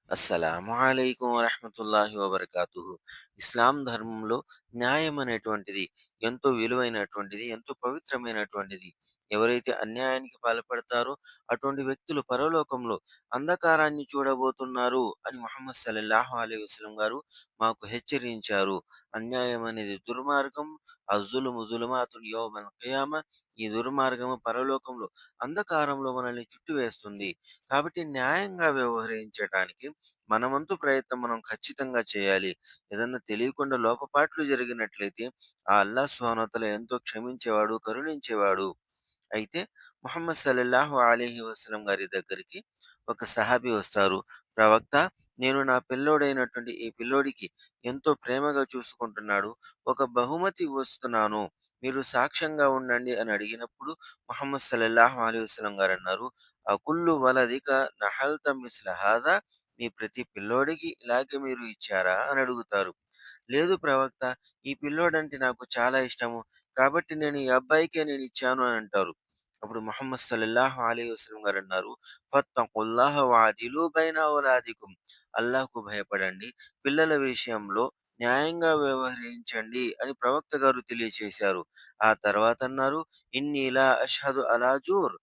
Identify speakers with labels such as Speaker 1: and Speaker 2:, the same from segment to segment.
Speaker 1: అస్సలాము అలైకుం వరహ్మతుల్లాహి వబరకాతుహు. ఇస్లాం ధర్మంలో న్యాయం అనేటువంటిది ఎంతో విలువైనటువంటిది, ఎంతో పవిత్రమైనటువంటిది. ఎవరైతే అన్యాయానికి పాల్పడతారో అటువంటి వ్యక్తులు పరలోకంలో అంధకారాన్ని చూడబోతున్నారు అని ముహమ్మద్ సల్లల్లాహు అలైహి వసల్లం గారు మాకు హెచ్చరించారు. అన్యాయం అనేది దుర్మార్గం. అజ్జులుము జులుమాతున్ యౌమల్ ఖియామ. ఈ దుర్మార్గము పరలోకంలో అంధకారంలో మనల్ని చుట్టివేస్తుంది. కాబట్టి న్యాయంగా వ్యవహరించటానికి మన వంతు ప్రయత్నం మనం ఖచ్చితంగా చేయాలి. ఏదన్నా తెలియకుండా లోపపాట్లు జరిగినట్లయితే ఆ అల్లాహ్ సుబ్హానహు వ తఆలా ఎంతో క్షమించేవాడు, కరుణించేవాడు. అయితే ముహమ్మద్ సల్లల్లాహు అలైహి వసల్లం గారి దగ్గరికి ఒక సహాబీ వస్తారు. ప్రవక్త, నేను నా పిల్లోడైనటువంటి ఈ పిల్లోడికి ఎంతో ప్రేమగా చూసుకుంటున్నాడు. ఒక బహుమతి ఇవ్వొస్తున్నాను. మీరు సాక్ష్యంగా ఉండండి అని అడిగినప్పుడు ముహమ్మద్ సల్లల్లాహు అలైహి వసల్లం గారన్నారు, అకుల్లు వలదిక నహల్త మిస్ల హాదా, మీ ప్రతి పిల్లోడికి ఇలాగే మీరు ఇచ్చారా అని అడుగుతారు. లేదు ప్రవక్త, ఈ పిల్లోడంటే నాకు చాలా ఇష్టము. కాబట్టి నేను ఈ అబ్బాయికే నేనిచ్చాను అని అంటారు. అప్పుడు ముహమ్మద్ సల్లల్లాహు అలైహి వసల్లం గారన్నారు, ఫత్తఖుల్లాహ వఅదిలు బైన ఔలాదికుం. అల్లాహ్‌కు భయపడండి. పిల్లల విషయంలో న్యాయంగా వ్యవహరించండి అని ప్రవక్త గారు తెలియచేశారు. ఆ తర్వాత అన్నారు, ఇన్నీ లా అష్హదు అలా జూర్.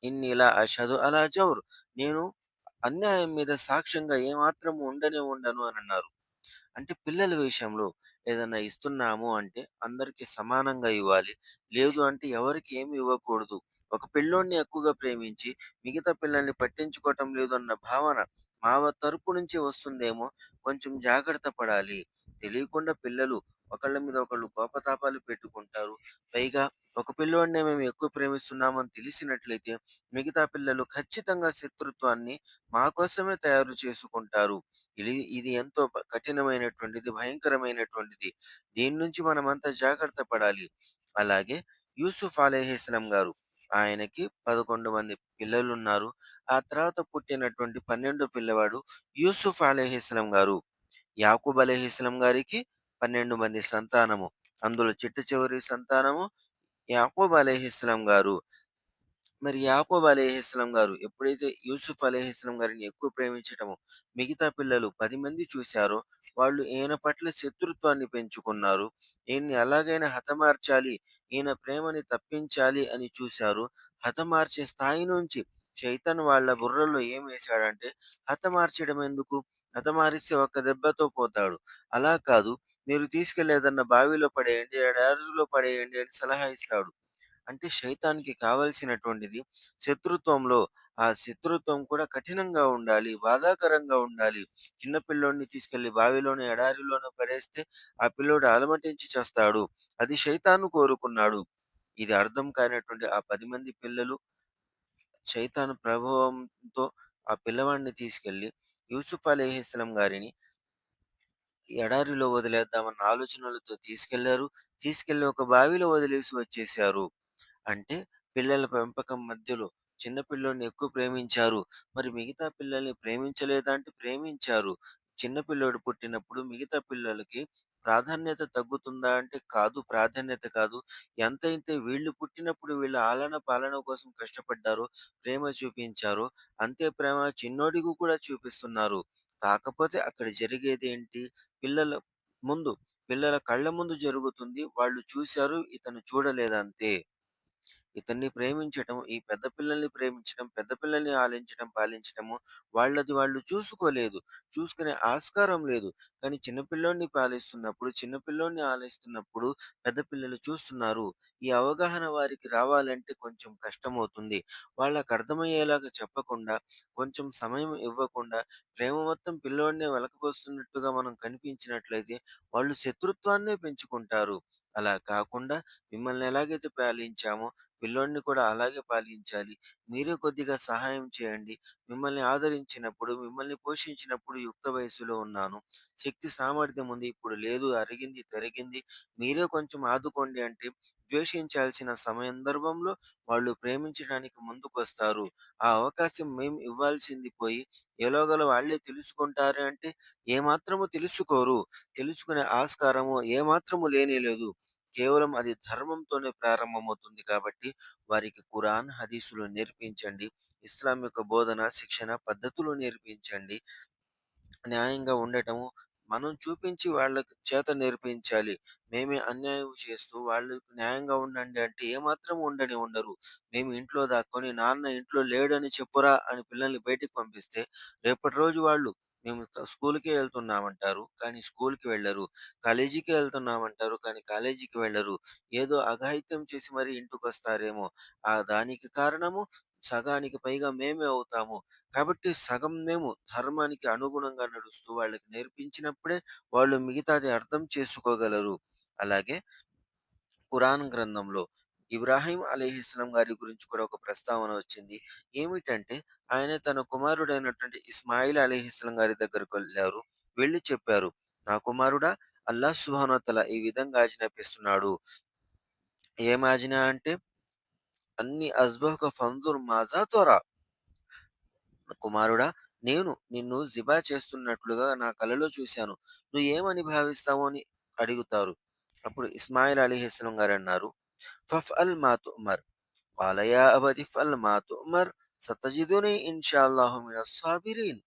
Speaker 1: ఇన్ని లా అషహదు అలా జౌర్. నేను అన్యాయం మీద సాక్ష్యంగా ఏమాత్రం ఉండనే ఉండను అని అన్నారు. అంటే పిల్లల విషయంలో ఏదన్నా ఇస్తున్నాము అంటే అందరికీ సమానంగా ఇవ్వాలి. లేదు అంటే ఎవరికీ ఏమి ఇవ్వకూడదు. ఒక పిల్లోడిని ఎక్కువగా ప్రేమించి మిగతా పిల్లల్ని పట్టించుకోవటం లేదు అన్న భావన మా తరపు నుంచి వస్తుందేమో, కొంచెం జాగ్రత్త పడాలి. తెలియకుండా పిల్లలు ఒకళ్ళ మీద ఒకళ్ళు కోపతాపాలు పెట్టుకుంటారు. పైగా ఒక పిల్లోడినే మేము ఎక్కువ ప్రేమిస్తున్నామని తెలిసినట్లయితే మిగతా పిల్లలు ఖచ్చితంగా శత్రుత్వాన్ని మా కోసమే తయారు చేసుకుంటారు. ఇది ఎంతో కఠినమైనటువంటిది, భయంకరమైనటువంటిది. దీని నుంచి మనమంతా జాగ్రత్త పడాలి. అలాగే యూసుఫ్ అలైహిస్సలాం గారు, ఆయనకి 11 మంది పిల్లలున్నారు. ఆ తర్వాత పుట్టినటువంటి 12 పిల్లవాడు యూసుఫ్ అలైహిస్సలాం గారు. యాకూబ్ అలైహిస్సలాం గారికి 12 మంది సంతానము. అందులో చిట్ట చివరి సంతానము యాకూబ్ అలైహిస్సలాం గారు. మరి యాకోబ్ అలైహిస్సలాం గారు ఎప్పుడైతే యూసుఫ్ అలైహిస్సలాం గారిని ఎక్కువ ప్రేమించటమో, మిగతా పిల్లలు 10 మంది చూశారో, వాళ్ళు ఈయన పట్ల శత్రుత్వాన్ని పెంచుకున్నారు. ఈయన్ని ఎలాగైనా హతమార్చాలి, ఈయన ప్రేమని తప్పించాలి అని చూశారు. హతమార్చే స్థాయి నుంచి షైతాన్ వాళ్ళ బుర్రలో ఏమేశాడంటే, హతమార్చడం ఎందుకు? హతమారిస్తే ఒక్క దెబ్బతో పోతాడు. అలా కాదు, మీరు తీసుకెళ్ళి ఏదన్నా బావిలో పడేయండి, ఎడారిలో పడేయండి అని సలహా ఇస్తాడు. అంటే శైతాన్‌కి కావాల్సినటువంటిది శత్రుత్వంలో ఆ శత్రుత్వం కూడా కఠినంగా ఉండాలి. బాధాకరంగా ఉండాలి. చిన్న పిల్లోడిని తీసుకెళ్ళి బావిలోనో, ఎడారిలోనో పడేస్తే ఆ పిల్లోడు అలమటించి చస్తాడు. అది శైతాను కోరుకున్నాడు. ఇది అర్థం కానటువంటి ఆ 10 మంది పిల్లలు శైతాను ప్రభావంతో ఆ పిల్లవాడిని తీసుకెళ్ళి యూసుఫ్ అలైహిస్సలాం గారిని ఎడారిలో వదిలేద్దామన్న ఆలోచనలతో తీసుకెళ్లారు. తీసుకెళ్ళి ఒక బావిలో వదిలేసి వచ్చేశారు. అంటే పిల్లల పెంపకం మధ్యలో చిన్న పిల్లోడిని ఎక్కువ ప్రేమించారు. మరి మిగతా పిల్లల్ని ప్రేమించలేదా అంటే ప్రేమించారు. చిన్న పిల్లోడు పుట్టినప్పుడు మిగతా పిల్లలకి ప్రాధాన్యత తగ్గుతుందా అంటే కాదు. ప్రాధాన్యత కాదు. ఎంతైతే వీళ్ళు పుట్టినప్పుడు వీళ్ళ ఆలన పాలన కోసం కష్టపడ్డారో, ప్రేమ చూపించారో, అంతే ప్రేమ చిన్నోడికి కూడా చూపిస్తున్నారు. కాకపోతే అక్కడ జరిగేదేంటి? పిల్లల ముందు పిల్లల కళ్ళ ముందు జరుగుతుంది. వాళ్ళు చూసారు. ఇతను చూడలేదంతే. ఇతన్ని ప్రేమించటం, ఈ పెద్ద పిల్లల్ని ప్రేమించడం, పెద్ద పిల్లల్ని ఆలించడం, పాలించడము వాళ్ళది వాళ్ళు చూసుకోలేదు. చూసుకునే ఆస్కారం లేదు. కానీ చిన్న పిల్లోడిని పాలిస్తున్నప్పుడు, చిన్న పిల్లోడిని ఆలిస్తున్నప్పుడు పెద్ద పిల్లలు చూస్తున్నారు. ఈ అవగాహన వారికి రావాలంటే కొంచెం కష్టమవుతుంది. వాళ్ళకర్థమయ్యేలాగా చెప్పకుండా, కొంచెం సమయం ఇవ్వకుండా, ప్రేమ మొత్తం పిల్లోడినే వెలకబోస్తున్నట్టుగా మనం కనిపించినట్లయితే వాళ్ళు శత్రుత్వాన్నే పెంచుకుంటారు. అలా కాకుండా మిమ్మల్ని ఎలాగైతే పాలించామో పిల్లోడిని కూడా అలాగే పాలించాలి. మీరే కొద్దిగా సహాయం చేయండి. మిమ్మల్ని ఆదరించినప్పుడు, మిమ్మల్ని పోషించినప్పుడు యుక్త వయస్సులో ఉన్నాను. శక్తి సామర్థ్యం ఉంది. ఇప్పుడు లేదు, అరిగింది, తరిగింది. మీరే కొంచెం ఆదుకోండి అంటే ద్వేషించాల్సిన సందర్భంలో వాళ్ళు ప్రేమించడానికి ముందుకొస్తారు. ఆ అవకాశం మేము ఇవ్వాల్సింది పోయి ఎలాగోలా వాళ్ళే తెలుసుకుంటారు అంటే ఏమాత్రము తెలుసుకోరు. తెలుసుకునే ఆస్కారము ఏమాత్రము లేనే లేదు. కేవలం అది ధర్మంతోనే ప్రారంభమవుతుంది కాబట్టి వారికి ఖురాన్, హదీసులు నేర్పించండి. ఇస్లాం యొక్క బోధన, శిక్షణ, పద్ధతులు నేర్పించండి. న్యాయంగా ఉండటము మనం చూపించి వాళ్ళకి చేత నేర్పించాలి. మేమే అన్యాయం చేస్తూ వాళ్ళు న్యాయంగా ఉండండి అంటే ఏమాత్రం ఉండరు. మేము ఇంట్లో దాక్కొని నాన్న ఇంట్లో లేడని చెప్పురా అని పిల్లల్ని బయటికి పంపిస్తే రేపటి రోజు వాళ్ళు మేము స్కూలుకే వెళ్తున్నామంటారు. కానీ స్కూలుకి వెళ్ళరు. కాలేజీకే వెళ్తున్నామంటారు. కానీ కాలేజీకి వెళ్ళరు. ఏదో అఘాయిత్యం చేసి మరి ఇంటికొస్తారేమో! దానికి కారణము సగానికి పైగా మేమే అవుతాము. కాబట్టి సగం మేము ధర్మానికి అనుగుణంగా నడుస్తూ వాళ్ళకి నేర్పించినప్పుడే వాళ్ళు మిగతాది అర్థం చేసుకోగలరు. అలాగే ఖురాన్ గ్రంథంలో ఇబ్రాహీం అలీహిస్సలాం గారి గురించి కూడా ఒక ప్రస్తావన వచ్చింది. ఏమిటంటే ఆయన తన కుమారుడైనటువంటి ఇస్మాయిల్ అలీహిస్సలాం గారి దగ్గరకెళ్లారు. వెళ్లి చెప్పారు, "నా కుమారుడా, అల్లాహ్ సుబ్హానహు వ తఆలా ఈ విధంగా ఆజ్ఞాపిస్తున్నాడు." ఏం ఆజ్ఞ అంటే, "అన్నీ అస్బహుక ఫంజుర్ మాజా తరా." కుమారుడా, నేను నిన్ను జిబా చేస్తున్నట్లుగా నా కలలో చూశాను. నువ్వు ఏమని భావిస్తావు అని అడుగుతారు. అప్పుడు ఇస్మాయిల్ అలీహిస్సలాం గారన్నారు, "ఫఫ్అల్ మా తుఅమర్." قال يا أبت افعل ما تؤمر ستجدني إن شاء الله من الصابرين.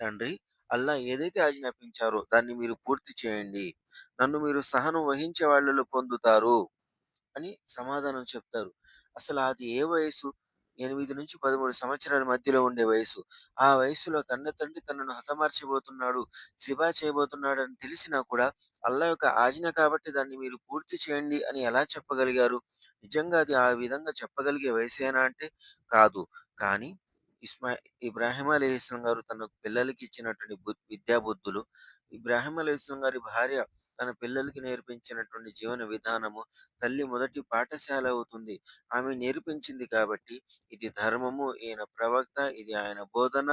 Speaker 1: తండ్రి, అల్లా ఏదైతే ఆజ్ఞాపించారో దాన్ని మీరు పూర్తి చేయండి. నన్ను మీరు సహనం వహించే వాళ్ళలో పొందుతారు అని సమాధానం చెప్తారు. అసలు అది ఏ వయసు? 8-13 సంవత్సరాల మధ్యలో ఉండే వయసు. ఆ వయస్సులో కన్నతండ్రి తనను హతమార్చబోతున్నాడు, సిబా చేయబోతున్నాడని తెలిసినా కూడా అల్లా యొక్క ఆజ్ఞ కాబట్టి దాన్ని మీరు పూర్తి చేయండి అని ఎలా చెప్పగలిగారు? నిజంగా అది ఆ విధంగా చెప్పగలిగే వయసేనా అంటే కాదు. కానీ ఇస్మా ఇబ్రాహీం అలైహిస్సలాం గారు తన పిల్లలకి ఇచ్చినటువంటి విద్యా బుద్ధులు, ఇబ్రాహీం అలైహిస్సలాం గారి భార్య తన పిల్లలకి నేర్పించినటువంటి జీవన విధానము తల్లి మొదటి పాఠశాల అవుతుంది. ఆమె నేర్పించింది కాబట్టి ఇది ధర్మము, ఈయన ప్రవక్త, ఇది ఆయన బోధన,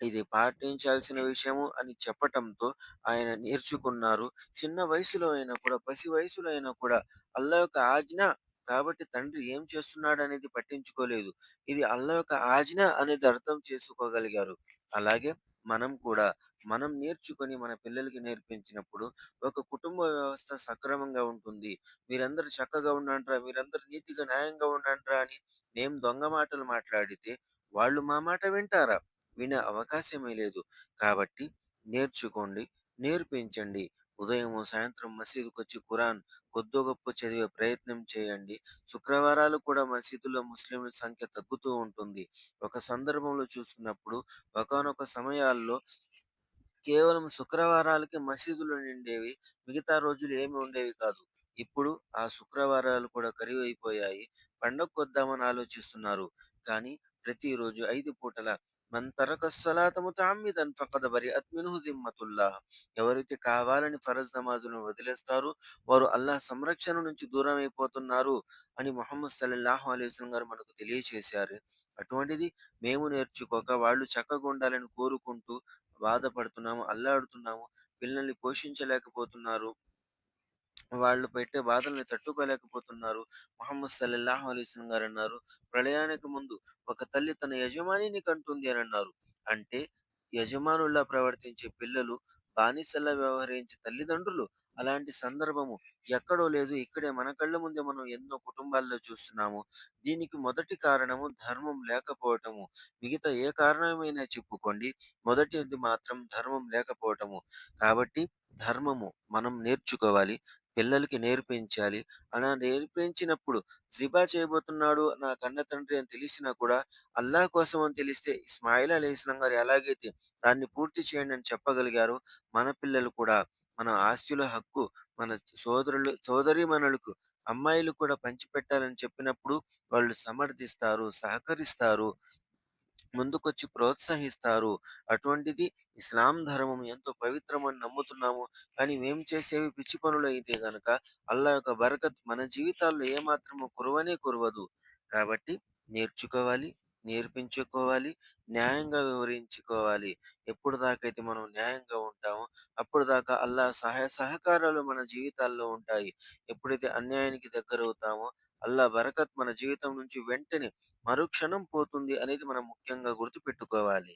Speaker 1: ఇది పాటించాల్సిన విషయము అని చెప్పటంతో ఆయన నేర్చుకున్నారు. చిన్న వయసులో అయినా కూడా, పసి వయసులో అయినా కూడా అల్లా యొక్క ఆజ్ఞ కాబట్టి తండ్రి ఏం చేస్తున్నాడనేది పట్టించుకోలేదు. ఇది అల్లా యొక్క ఆజ్ఞ అనేది అర్థం చేసుకోగలిగారు. అలాగే మనం కూడా మనం నేర్చుకొని మన పిల్లలకి నేర్పించినప్పుడు ఒక కుటుంబ వ్యవస్థ సక్రమంగా ఉంటుంది. మీరందరూ చక్కగా ఉండండిరా, మీరందరూ నీతిగా, న్యాయంగా ఉండండిరా అని మేము దొంగ మాటలు మాట్లాడితే వాళ్ళు మా మాట వింటారా? వినే అవకాశమే లేదు. కాబట్టి నేర్చుకోండి, నేర్పించండి. ఉదయము, సాయంత్రం మసీదుకొచ్చి ఖురాన్ కొద్దో గొప్పో చదివే ప్రయత్నం చేయండి. శుక్రవారాలు కూడా మసీదులో ముస్లింల సంఖ్య తగ్గుతూ ఉంటుంది. ఒక సందర్భంలో చూసుకున్నప్పుడు ఒకానొక సమయాల్లో కేవలం శుక్రవారాలకి మసీదులు నిండేవి. మిగతా రోజులు ఏమి ఉండేవి కాదు. ఇప్పుడు ఆ శుక్రవారాలు కూడా కరువైపోయాయి. పండగకొద్దామని ఆలోచిస్తున్నారు. కానీ ప్రతిరోజు 5 పూటల మన్ తరక స్సలాత ముతఅమ్మిదన్ ఫఖద్ బరిఅత్ మిన్హు జిమ్మతుల్లాహ్. ఎవరైతే కావాలని ఫరజ్ నమాజులను వదిలేస్తారో వారు అల్లాహ్ సంరక్షణ నుంచి దూరమైపోతున్నారు అని ముహమ్మద్ సల్లల్లాహు అలైహి వసల్లం గారు మనకు తెలియచేశారు. అటువంటిది మేము నేర్చుకోక వాళ్ళు చక్కగుండాలని కోరుకుంటూ బాధపడుతున్నాము, అల్లాడుతున్నాము. పిల్లల్ని పోషించలేకపోతున్నారు. వాళ్ళు పెట్టే బాధల్ని తట్టుకోలేకపోతున్నారు. ముహమ్మద్ సల్లల్లాహు అలైహి వసల్లం గారన్నారు, "ప్రళయానికి ముందు ఒక తల్లి తన యజమానిని కంటుంది" అనన్నారు. అంటే యజమానుల్లా ప్రవర్తించే పిల్లలు, బానిసల్లా వ్యవహరించే తల్లిదండ్రులు, అలాంటి సందర్భము ఎక్కడో లేదు. ఇక్కడే మన కళ్ళ ముందే మనం ఎన్నో కుటుంబాల్లో చూస్తున్నాము. దీనికి మొదటి కారణము ధర్మం లేకపోవటము. మిగతా ఏ కారణమైనా చెప్పుకోండి. మొదటిది మాత్రం ధర్మం లేకపోవటము. కాబట్టి ధర్మము మనం నేర్చుకోవాలి. పిల్లలకి నేర్పించాలి. అలా నేర్పించినప్పుడు జిబా చేయబోతున్నాడు నా కన్న తండ్రి అని తెలిసినా కూడా అల్లాహ్ కోసం అని తెలిస్తే ఇస్మాయిల్ అలైహిస్సలాం గారు ఎలాగైతే దాన్ని పూర్తి చేయండి అని చెప్పగలిగారో మన పిల్లలు కూడా మన ఆస్తిలో హక్కు మన సోదరీమణులకు అమ్మాయిలు కూడా పంచిపెట్టాలని చెప్పినప్పుడు వాళ్ళు సమర్థిస్తారు, సహకరిస్తారు. ముందుకొచ్చి ప్రోత్సహిస్తారు. అటువంటిది ఇస్లాం ధర్మం ఎంతో పవిత్రమని నమ్ముతున్నాము. కానీ మేము చేసేవి పిచ్చి పనులైతే గనక అల్లా యొక్క బరకత్ మన జీవితాల్లో ఏమాత్రము కురవనే కురవదు. కాబట్టి నేర్చుకోవాలి, నేర్పించుకోవాలి, న్యాయంగా వివరించుకోవాలి. ఎప్పటిదాకైతే మనం న్యాయంగా ఉంటామో అప్పటిదాకా అల్లా సహాయ సహకారాలు మన జీవితాల్లో ఉంటాయి. ఎప్పుడైతే అన్యాయానికి దగ్గరవుతామో అల్లా బరకత్ మన జీవితం నుంచి వెంటనే మరుక్షణం పోతుంది అనేది మనం ముఖ్యంగా గుర్తుపెట్టుకోవాలి.